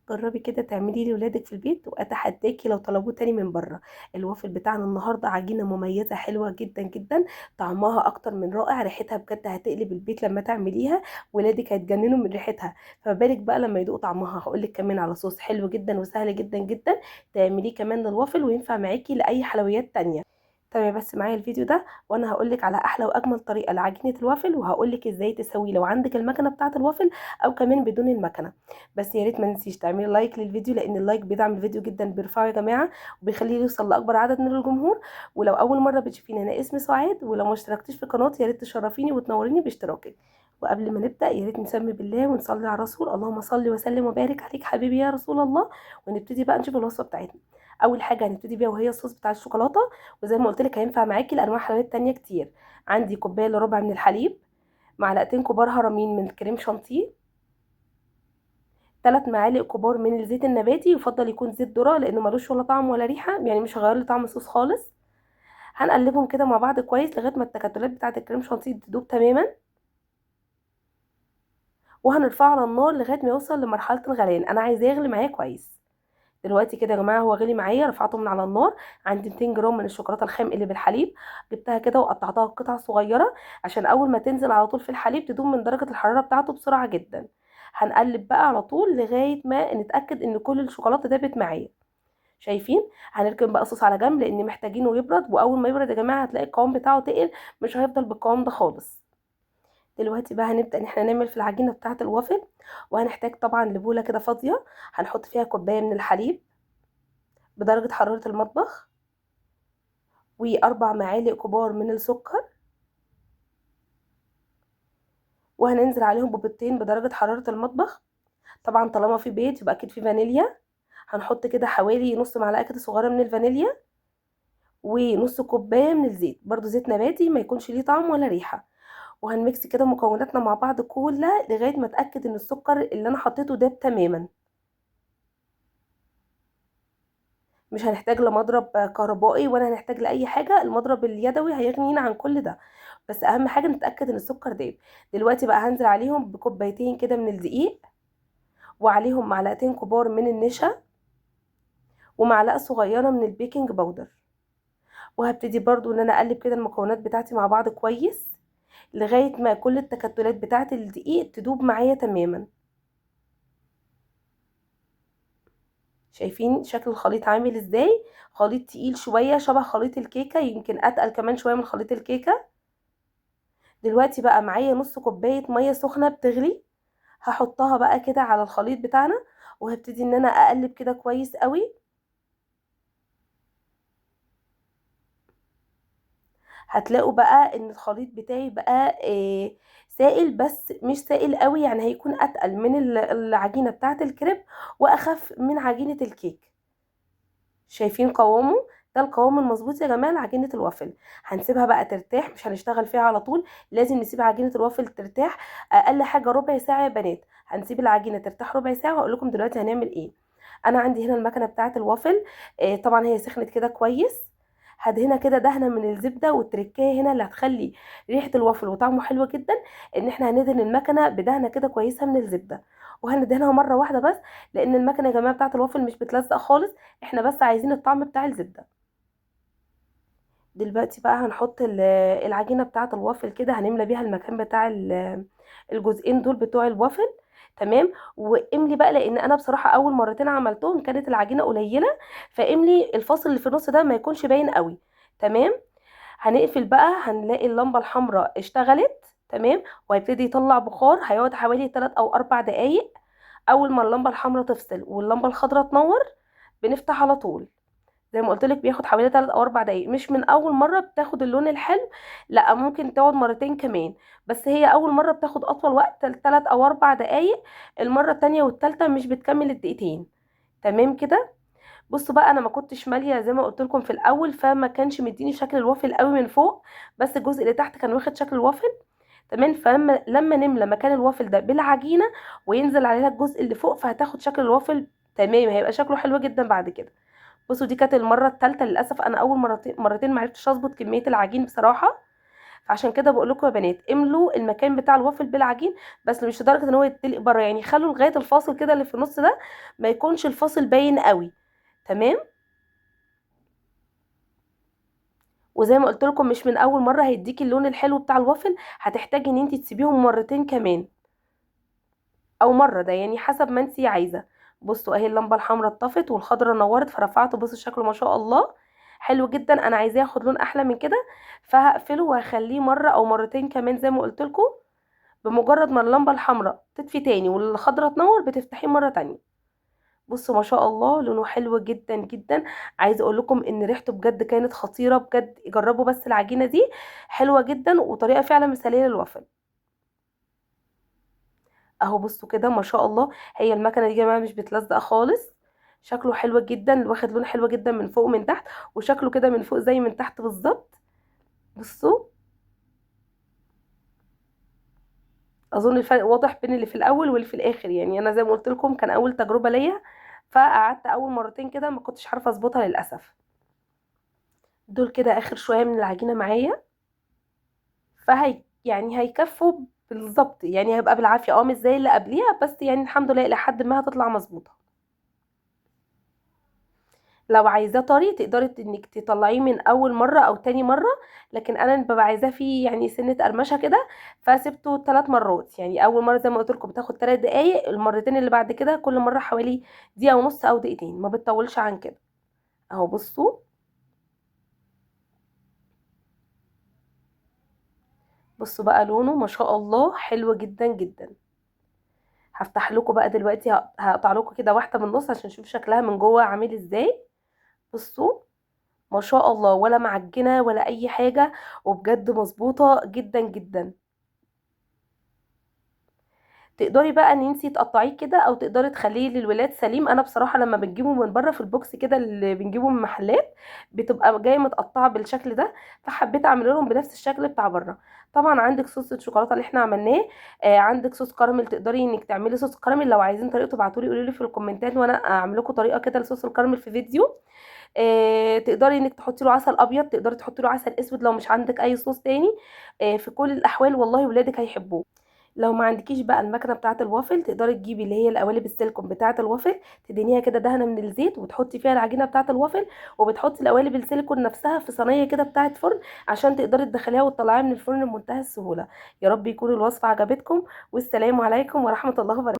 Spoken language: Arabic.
جربي كده تعملي لولادك في البيت واتحداكي لو طلبوه تاني من بره. الوافل بتاعنا النهارده عجينه مميزه حلوه جدا جدا، طعمها اكتر من رائع، ريحتها بجد هتقلب البيت لما تعمليها. ولادك هيتجننوا من ريحتها، فما بالك بقى لما يدوقوا طعمها. هقولك كمان على صوص حلو جدا وسهل جدا جدا تعمليه كمان للوافل وينفع معاكي لاي حلويات تانية. تابعي بس معايا الفيديو ده وانا هقولك على احلى واجمل طريقه لعجينه الوافل، وهقولك ازاي تسويه لو عندك المكنه بتاعه الوافل او كمان بدون المكنه. بس يا ريت ما ننسيش تعملي لايك للفيديو، لان اللايك بيدعم الفيديو جدا، بيرفعه يا جماعه وبيخليه يوصل لاكبر عدد من الجمهور. ولو اول مره بتشوفيني انا اسمي سعاد، ولو ما اشتركتيش في قناتي يا ريت تشرفيني وتنوريني باشتراكك. وقبل ما نبدا يا ريت نسمي بالله ونصلي على الرسول، اللهم صل وسلم وبارك عليك حبيبي يا رسول الله. ونبتدي بقى نشوف الوصفه بتاعتنا. اول حاجه هنبتدي بيها وهي الصوص بتاع الشوكولاته، وزي ما قلت لك هينفع معاكي لانواع حلويات تانية كتير. عندي كوبايه الا ربع من الحليب، معلقتين كبار هرمين من الكريم شانتيه، 3 معالق كبار من الزيت النباتي، يفضل يكون زيت ذره لانه ملوش ولا طعم ولا ريحه، يعني مش هيغير لي طعم الصوص خالص. هنقلبهم كده مع بعض كويس لغايه ما التكتلات بتاعه الكريم شانتيه تدوب تماما، وهنرفعه على النار لغايه ما يوصل لمرحله الغليان. انا عايزاه يغلي معايا كويس. دلوقتي كده يا جماعه هو غلي معايا، رفعته من على النار. عندي 200 جرام من الشوكولاته الخام اللي بالحليب، جبتها كده وقطعتها قطع صغيره عشان اول ما تنزل على طول في الحليب تدوب من درجه الحراره بتاعته بسرعه جدا. هنقلب بقى على طول لغايه ما نتاكد ان كل الشوكولاته دابت معايا. شايفين؟ هنركن بقى الصوص على جنب لان محتاجينه يبرد، واول ما يبرد يا جماعه هتلاقي القوام بتاعه تقل، مش هيفضل بالقوام ده خالص. دلوقتي بقى هنبدا ان احنا نعمل في العجينه بتاعه الوافل، وهنحتاج طبعا لبوله كده فاضيه هنحط فيها كوبايه من الحليب بدرجة حرارة المطبخ، وأربع معالق كبار من السكر، وهننزل عليهم ببيضتين بدرجة حرارة المطبخ. طبعا طالما في بيض يبقى أكيد في فانيليا. هنحط كده حوالي نص معلقة كده صغيرة من الفانيليا، ونص كوباية من الزيت، برضو زيت نباتي ما يكونش ليه طعم ولا ريحة. وهنميكس كده مكوناتنا مع بعض كلها لغاية ما اتأكد ان السكر اللي انا حطيته داب تماما. مش هنحتاج لمضرب كهربائي ولا هنحتاج لاي حاجه، المضرب اليدوي هيغنينا عن كل ده. بس اهم حاجه نتاكد ان السكر داب. دلوقتي بقى هنزل عليهم بكوبايتين كده من الدقيق، وعليهم معلقتين كبار من النشا، ومعلقه صغيره من البيكنج باودر. وهبتدي برضو ان انا اقلب كده المكونات بتاعتي مع بعض كويس لغايه ما كل التكتلات بتاعه الدقيق تدوب معايا تماما. شايفين شكل الخليط عامل ازاي؟ خليط تقيل شويه شبه خليط الكيكه، يمكن اتقل كمان شويه من خليط الكيكه. دلوقتي بقى معايا نص كوبايه ميه سخنه بتغلي، هحطها بقى كده على الخليط بتاعنا، وهبتدي ان انا اقلب كده كويس قوي. هتلاقوا بقى ان الخليط بتاعي بقى سائل، بس مش سائل قوي، يعني هيكون اتقل من العجينه بتاعه الكريب واخف من عجينه الكيك. شايفين قوامه؟ ده القوام المظبوط يا جماعه لعجينه الوافل. هنسيبها بقى ترتاح، مش هنشتغل فيها على طول، لازم نسيب عجينه الوافل ترتاح اقل حاجه ربع ساعه يا بنات. هنسيب العجينه ترتاح ربع ساعه وهقول لكم دلوقتي هنعمل ايه. انا عندي هنا المكنه بتاعه الوافل، طبعا هي سخنت كده كويس. هدهنها كده دهنه من الزبده، والتركايه هنا اللي هتخلي ريحه الوافل وطعمه حلو جدا ان احنا هندهن المكنه بدهنه كده كويسه من الزبده. وهندهنها مره واحده بس، لان المكنه يا جماعه بتاعه الوافل مش بتلزق خالص، احنا بس عايزين الطعم بتاع الزبده. دلوقتي بقى هنحط العجينه بتاعه الوافل كده، هنملى بيها المكان بتاع الجزئين دول بتوع الوافل. تمام. واملي بقى، لان انا بصراحه اول مرتين عملتهم كانت العجينه قليله، فاملي الفاصل اللي في النص ده ما يكونش باين قوي. تمام. هنقفل بقى، هنلاقي اللمبه الحمراء اشتغلت. تمام. وهيبتدي يطلع بخار، هيقعد حوالي 3 او 4 دقايق. اول ما اللمبه الحمراء تفصل واللمبه الخضراء تنور بنفتح على طول. زي ما قلت لك بياخد حوالي 3 او 4 دقايق، مش من اول مره بتاخد اللون الحلو، لا ممكن تقعد مرتين كمان، بس هي اول مره بتاخد اطول وقت 3 او 4 دقايق. المره التانية والتالتة مش بتكمل الدقيقتين. تمام كده. بصوا بقى انا ما كنتش ماليه زي ما قلت لكم في الاول، فما كانش مديني شكل الوافل قوي من فوق، بس الجزء اللي تحت كان واخد شكل الوافل. تمام. فلما نملى مكان الوافل ده بالعجينه وينزل عليها الجزء اللي فوق، فهتاخد شكل الوافل. تمام. هيبقى شكله حلو جدا بعد كده. بصوا دي كانت المره الثالثه، للاسف انا اول مرتين معرفتش اظبط كميه العجين بصراحه، فعشان كده بقول لكم يا بنات املوا المكان بتاع الوافل بالعجين، بس مش لدرجه ان هو يتدلق بره، يعني خلوا لغايه الفاصل كده اللي في النص ده، ما يكونش الفاصل باين قوي. تمام. وزي ما قلت لكم مش من اول مره هيديكي اللون الحلو بتاع الوافل، هتحتاجي ان انت تسيبيهم مرتين كمان او مره، ده يعني حسب ما انت عايزه. بصوا اهي اللمبه الحمراء اتطفت والخضراء نورت فرفعته، بصوا شكله ما شاء الله حلو جدا. انا عايزاه ياخد لون احلى من كده، فهقفله وهخليه مره او مرتين كمان زي ما قلت لكم. بمجرد ما اللمبه الحمراء تطفي تاني والخضراء تنور بتفتحيه مره تانية. بصوا ما شاء الله لونه حلو جدا جدا. عايزه اقول لكم ان ريحته بجد كانت خطيره بجد، جربوا بس العجينه دي حلوه جدا وطريقه فعلا مثاليه للوافل. اهو بصوا كده ما شاء الله، هي المكنه دي يا جماعه مش بتلزق خالص. شكله حلو جدا، واخد لون حلو جدا من فوق ومن تحت، وشكله كده من فوق زي من تحت بالظبط. بصوا، اظن الفرق واضح بين اللي في الاول واللي في الاخر. يعني انا زي ما قلت لكم كان اول تجربه ليا، فقعدت اول مرتين كده ما كنتش عارفه اظبطها للاسف. دول كده اخر شويه من العجينه معايا، فهي يعني هيكفوا بالظبط، يعني هيبقى بالعافيه مش زي اللي قبليها، بس يعني الحمد لله لحد ما هتطلع مظبوطه. لو عايزاه طري تقدري انك تطلعيه من اول مره او تاني مره، لكن انا ببقى عايزاه فيه يعني سنه قرمشه كده، فسبته 3 مرات. يعني اول مره زي ما قلت لكم بتاخد 3 دقايق، المرتين اللي بعد كده كل مره حوالي دقيقه ونص او دقيقتين، ما بتطولش عن كده. اهو بصوا، بصوا بقى لونه ما شاء الله حلو جدا جدا. هفتح لكم بقى دلوقتي، هقطع لكم كده واحده من النص عشان نشوف شكلها من جوه عامل ازاي. بصوا ما شاء الله، ولا معجنه ولا اي حاجه، وبجد مظبوطه جدا جدا. تقدري بقى ان انتي تقطعيه كده او تقدري تخليه للولاد سليم. انا بصراحه لما بنجيبه من بره في البوكس كده اللي بنجيبه من محلات بتبقى جايه متقطعه بالشكل ده، فحبيت اعمل لهم بنفس الشكل بتاع بره. طبعا عندك صوص الشوكولاته اللي احنا عملناه، عندك صوص كراميل، تقدري انك تعملي صوص كراميل. لو عايزين طريقته ابعتولي قولوا لي في الكومنتات وانا اعمل لكم طريقه كده لصوص الكراميل في فيديو. تقدري انك تحطي له عسل ابيض، تقدري تحطي له عسل اسود لو مش عندك اي صوص تاني. في كل الاحوال والله ولادك هيحبوه. لو ما عندكيش بقى المكنه بتاعه الوافل، تقدري تجيبي اللي هي القوالب السيليكون بتاعه الوافل، تدهنيها كده دهنه من الزيت وتحطي فيها العجينه بتاعه الوافل، وبتحطي القوالب السيليكون نفسها في صينيه كده بتاعه فرن عشان تقدري تدخليها وتطلعيها من الفرن بمنتهى السهوله. يا رب يكون الوصفه عجبتكم، والسلام عليكم ورحمه الله وبركاته.